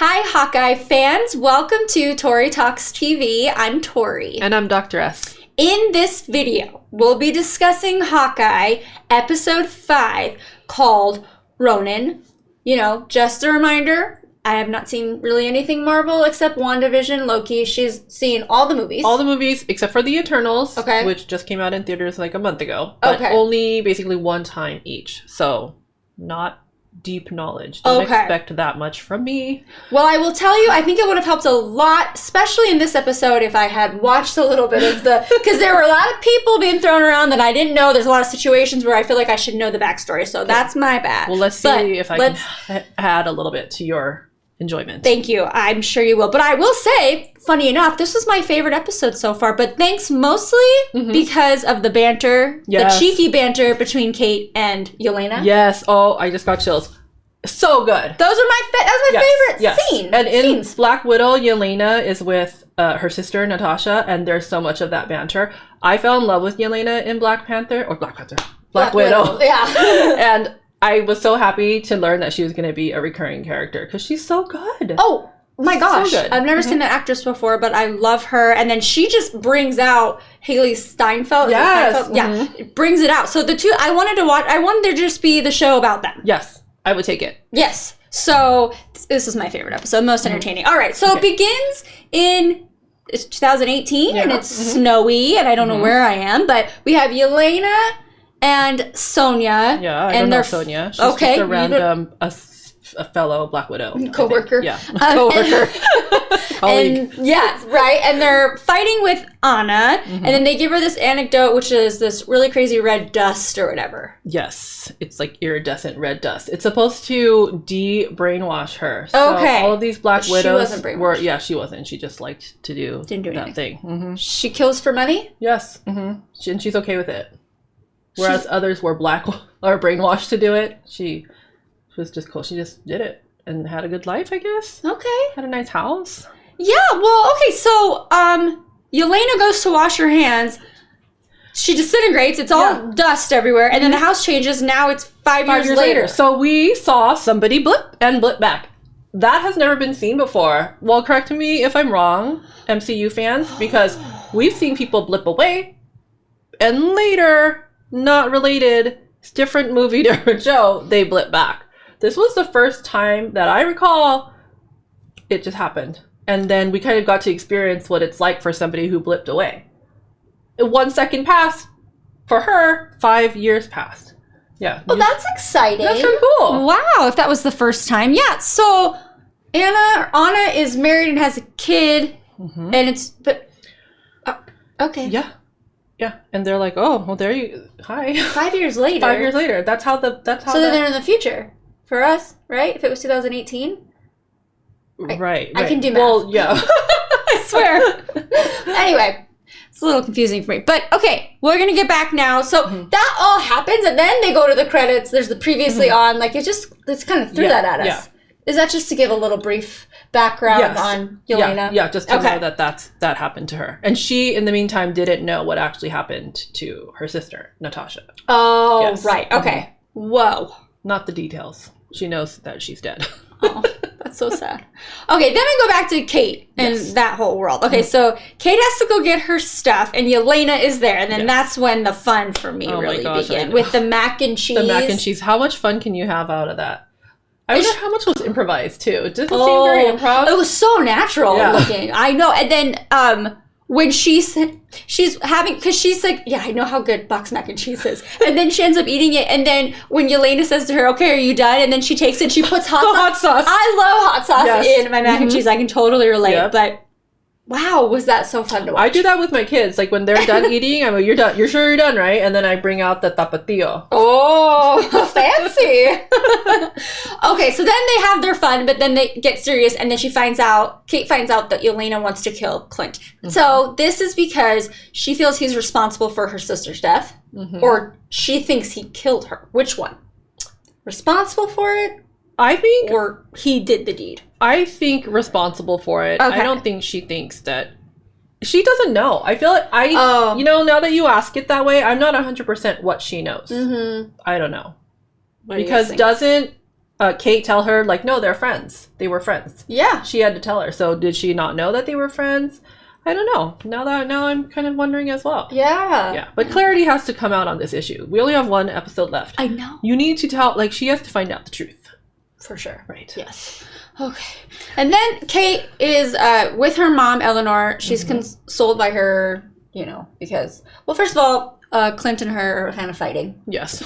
Hi, Hawkeye fans. Welcome to Tori Talks TV. I'm Tori. And I'm Dr. S. In this video, we'll be discussing Hawkeye, episode 5, called Ronin. You know, just a reminder, I have not seen really anything Marvel except WandaVision, Loki. She's seen all the movies. All the movies except for the Eternals, okay, which just came out in theaters like a month ago. But only basically one time each. So, not deep knowledge. Don't expect that much from me. Well, I will tell you, I think it would have helped a lot, especially in this episode, if I had watched a little bit of the... Because there were a lot of people being thrown around that I didn't know. There's a lot of situations where I feel like I should know the backstory, so that's my bad. Well, let's see if I can add a little bit to your enjoyment. Thank you. I'm sure you will. But I will say, funny enough, this was my favorite episode so far, but thanks mostly because of the banter, the cheeky banter between Kate and Yelena. Yes. Oh, I just got chills. So good. That was my favorite scene. And in Black Widow, Yelena is with her sister, Natasha, and there's so much of that banter. I fell in love with Yelena in Black Widow. Yeah. And I was so happy to learn that she was going to be a recurring character because she's so good. Oh my gosh. So good. I've never seen that actress before, but I love her. And then she just brings out Hailee Steinfeld. Yes. Yeah. It brings it out. So the two, I wanted to just be the show about them. Yes. I would take it. Yes. So this is my favorite episode. Most entertaining. All right. So it begins in... It's 2018 and it's snowy and I don't know where I am, but we have Yelena and Sonya. Yeah, I don't know Sonya. She's just a random a fellow Black Widow. Co-worker. Yeah, co-worker. And yeah, right. And they're fighting with Anna, and then they give her this anecdote, which is this really crazy red dust or whatever. Yes, it's like iridescent red dust. It's supposed to de-brainwash her. So all of these Black Widows she wasn't brainwashed. Yeah, she wasn't. She just liked to do that thing. She kills for money? Yes. And she's okay with it. Whereas others were black or brainwashed to do it. She was just cool. She just did it and had a good life, I guess. Okay. Had a nice house. Yeah, well, okay, so Yelena goes to wash her hands. She disintegrates. It's all dust everywhere. And then the house changes. Now it's 5 years later. So we saw somebody blip and blip back. That has never been seen before. Well, correct me if I'm wrong, MCU fans, because we've seen people blip away and later, not related, it's different movie, different show, they blip back. This was the first time that I recall it just happened. And then we kind of got to experience what it's like for somebody who blipped away. 1 second passed. For her, 5 years passed. Yeah. Well, that's exciting. That's really cool. Wow, if that was the first time. Yeah, so Anna is married and has a kid. And it's... okay. Yeah. Yeah. And they're like, oh, well, there you... Hi. 5 years later. 5 years later. That's how So then they're in the future. For us, right? If it was 2018? Right. I can do math. Well, yeah. I swear. Anyway, it's a little confusing for me. But okay, we're going to get back now. So that all happens and then they go to the credits. There's the previously on. Like it's kind of threw that at us. Yeah. Is that just to give a little brief background on Yelena? Yeah, just to know that happened to her. And she, in the meantime, didn't know what actually happened to her sister, Natasha. Oh, right. Okay. Whoa. Not the details. She knows that she's dead. Oh, that's so sad. Okay, then we go back to Kate and that whole world. Okay, so Kate has to go get her stuff, and Yelena is there, and then that's when the fun for me really began with the mac and cheese. The mac and cheese. How much fun can you have out of that? I wonder how much was improvised too. It didn't seem very improv. It was so natural looking. I know. And then when she's having, because she's like, yeah, I know how good boxed mac and cheese is. And then she ends up eating it. And then when Yelena says to her, okay, are you done? And then she takes it, she puts hot sauce. I love hot sauce in my mac and cheese. I can totally relate. But wow, was that so fun to watch. I do that with my kids. Like when they're done eating, I'm like, you're done. You're sure you're done, right? And then I bring out the tapatio. Oh, fancy. Okay, so then they have their fun, but then they get serious. And then Kate finds out that Yelena wants to kill Clint. So this is because she feels he's responsible for her sister's death. Or she thinks he killed her. Which one? Responsible for it? I think... Or he did the deed? I think responsible for it. Okay. I don't think she thinks that... She doesn't know. I feel like you know, now that you ask it that way, I'm not 100% what she knows. I don't know. Because doesn't Kate tell her, like, no, they're friends. They were friends. Yeah. She had to tell her. So did she not know that they were friends? I don't know. Now I'm kind of wondering as well. Yeah. Yeah. But clarity has to come out on this issue. We only have one episode left. I know. You need to tell, like, she has to find out the truth. For sure. Right. Yes. Okay. And then Kate is with her mom, Eleanor. She's consoled by her, because, well, first of all, Clint and her are kind of fighting. Yes.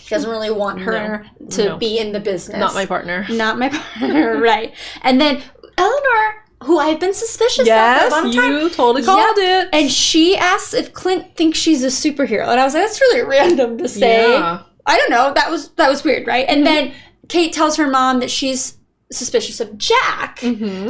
She doesn't really want her to be in the business. Not my partner. Not my partner, right. And then Eleanor, who I've been suspicious of for a long time. You totally called it. And she asks if Clint thinks she's a superhero. And I was like, that's really random to say. Yeah. I don't know. That was weird, right? And then Kate tells her mom that she's suspicious of Jack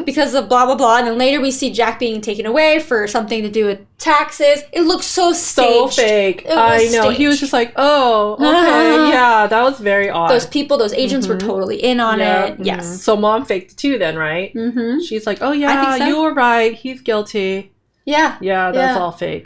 because of blah, blah, blah. And then later we see Jack being taken away for something to do with taxes. It looks so staged. So fake. I know. Staged. He was just like, oh, okay. Yeah, that was very odd. Those agents were totally in on it. Yes. So mom faked too then, right? Mm-hmm. She's like, oh yeah, I think so. You were right. He's guilty. Yeah. Yeah, that's all fake.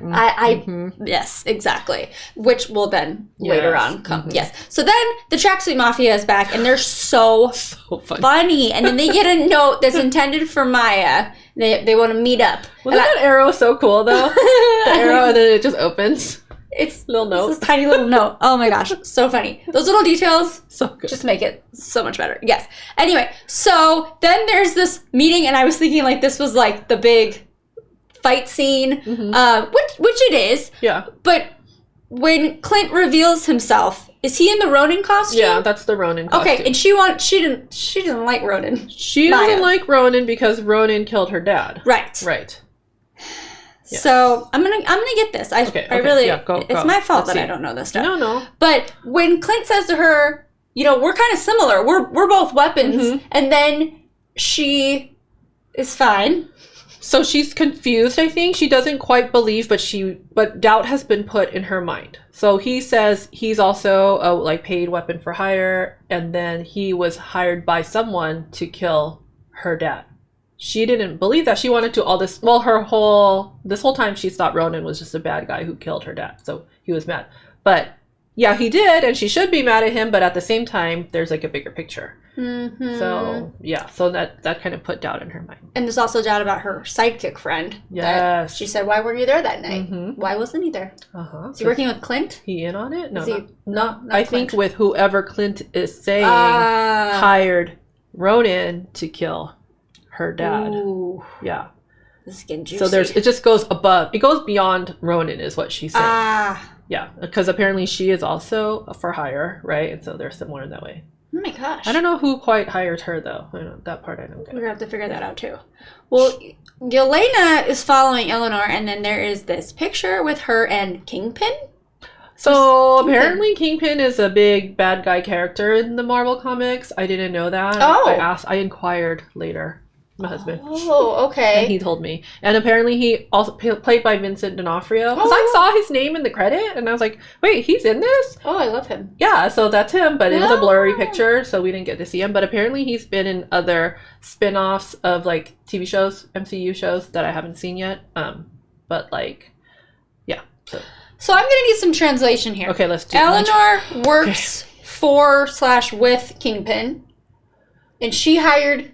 Yes, exactly. Which will then later on come. Yes. So then the Tracksuit Mafia is back and they're so funny. And then they get a note that's intended for Maya. They want to meet up. Wasn't that arrow so cool though? The arrow and then it just opens. It's little note. It's this tiny little note. Oh my gosh. So funny. Those little details so good. Just make it so much better. Yes. Anyway, so then there's this meeting and I was thinking like this was like the big fight scene, which it is. Yeah. But when Clint reveals himself, is he in the Ronin costume? Yeah, that's the Ronin costume. Okay, and she didn't like Ronin. She doesn't like Ronin because Ronin killed her dad. Right. Right. Yeah. So I'm gonna get this. I really it's my fault that I don't know this stuff. No. But when Clint says to her, we're kind of similar. We're both weapons, and then she is fine. So she's confused, I think. She doesn't quite believe, but doubt has been put in her mind. So he says he's also a paid weapon for hire, and then he was hired by someone to kill her dad. She didn't believe that. She wanted to all this. Well, this whole time she thought Ronin was just a bad guy who killed her dad. So he was mad. But yeah, he did, and she should be mad at him. But at the same time, there's like a bigger picture. So yeah, so that kind of put doubt in her mind. And there's also doubt about her sidekick friend. Yes. She said, "Why weren't you there that night? Why wasn't he there? Is he working with Clint? He in on it? No, not I think with whoever Clint is saying hired Ronin to kill her dad. Ooh. Yeah. This is getting juicy. So it just goes above. It goes beyond Ronin, is what she's saying. Yeah, because apparently she is also for hire, right? And so they're similar in that way. Oh my gosh. I don't know who quite hires her, though. That part I don't get. We're going to have to figure that out, too. Well, Yelena is following Eleanor, and then there is this picture with her and Kingpin. So apparently Kingpin is a big bad guy character in the Marvel comics. I didn't know that. Oh. I inquired later. My husband. Oh, okay. And he told me. And apparently he also played by Vincent D'Onofrio. Because I saw his name in the credit and I was like, wait, he's in this? Oh, I love him. Yeah, so that's him. But it was a blurry picture, so we didn't get to see him. But apparently he's been in other spin-offs of TV shows, MCU shows that I haven't seen yet. But yeah. So I'm going to need some translation here. Okay, let's do it. Eleanor works for/with Kingpin. And she hired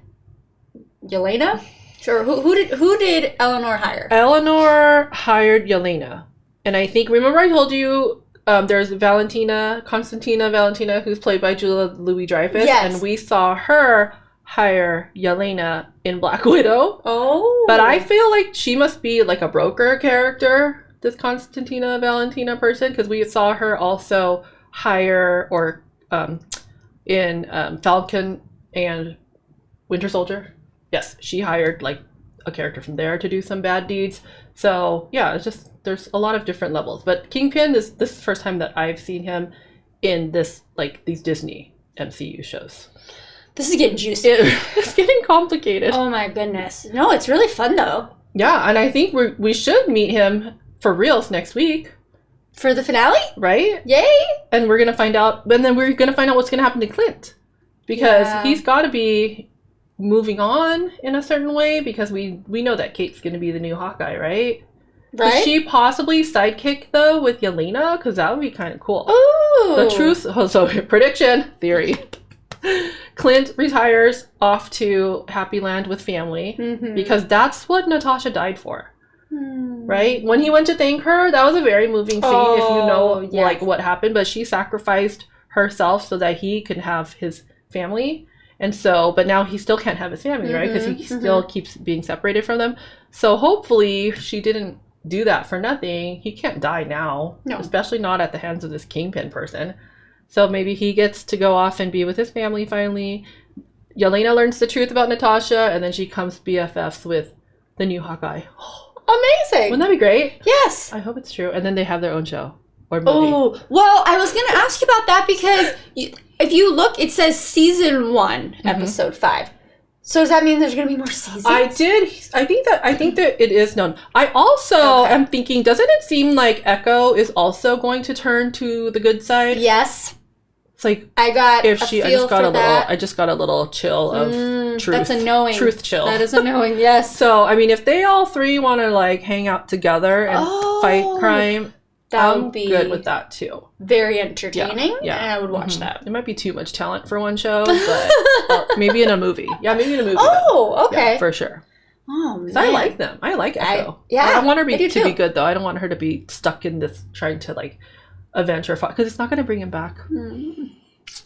Yelena? Sure. Who did Eleanor hire? Eleanor hired Yelena. And I think, remember I told you there's Constantina Valentina, who's played by Julia Louis-Dreyfus. Yes. And we saw her hire Yelena in Black Widow. Oh. But I feel like she must be like a broker character, this Constantina Valentina person, because we saw her also hire in Falcon and Winter Soldier. Yes, she hired a character from there to do some bad deeds. So yeah, it's just there's a lot of different levels. But Kingpin this is the first time that I've seen him in these Disney MCU shows. This is getting juicy. It's getting complicated. Oh my goodness. No, it's really fun though. Yeah, and I think we should meet him for reals next week. For the finale? Right? Yay! And we're gonna find out what's gonna happen to Clint. Because he's gotta be moving on in a certain way, because we know that Kate's gonna be the new Hawkeye, right? Right. Could she possibly sidekick though with Yelena? Because that would be kind of cool. Ooh. The truth. So prediction theory. Clint retires off to Happy Land with family because that's what Natasha died for. Right? When he went to thank her, that was a very moving scene if you know like what happened, but she sacrificed herself so that he could have his family. And so, but now he still can't have his family, right? Because he still keeps being separated from them. So hopefully she didn't do that for nothing. He can't die now, especially not at the hands of this Kingpin person. So maybe he gets to go off and be with his family finally. Yelena learns the truth about Natasha, and then she comes BFFs with the new Hawkeye. Amazing. Wouldn't that be great? Yes. I hope it's true. And then they have their own show or movie. Oh, well, I was going to ask you about that because if you look, it says season 1, episode 5. So does that mean there's going to be more seasons? I think that it is known. I also am thinking, doesn't it seem like Echo is also going to turn to the good side? Yes. It's like I just got a little chill of truth. That's a knowing. Truth chill. That is a knowing, yes. So, I mean, if they all three want to like hang out together and fight crime, I'm good with that too. Very entertaining. Yeah. And I would watch that. It might be too much talent for one show, but maybe in a movie. Yeah, maybe in a movie. Oh, okay. Yeah, for sure. Oh, man. I like them. I like Echo. I want her to be good though. I don't want her to be stuck in this trying to like avenge her father, because it's not going to bring him back.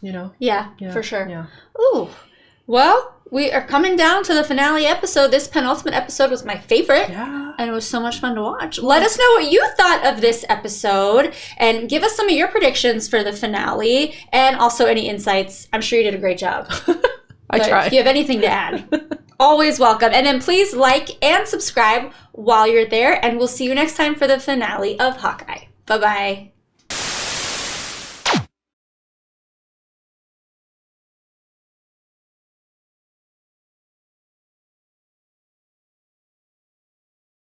You know? Yeah, for sure. Yeah. Ooh. Well, we are coming down to the finale episode. This penultimate episode was my favorite. Yeah. And it was so much fun to watch. Let us know what you thought of this episode and give us some of your predictions for the finale and also any insights. I'm sure you did a great job. I tried. If you have anything to add, always welcome. And then please like and subscribe while you're there. And we'll see you next time for the finale of Hawkeye. Bye-bye.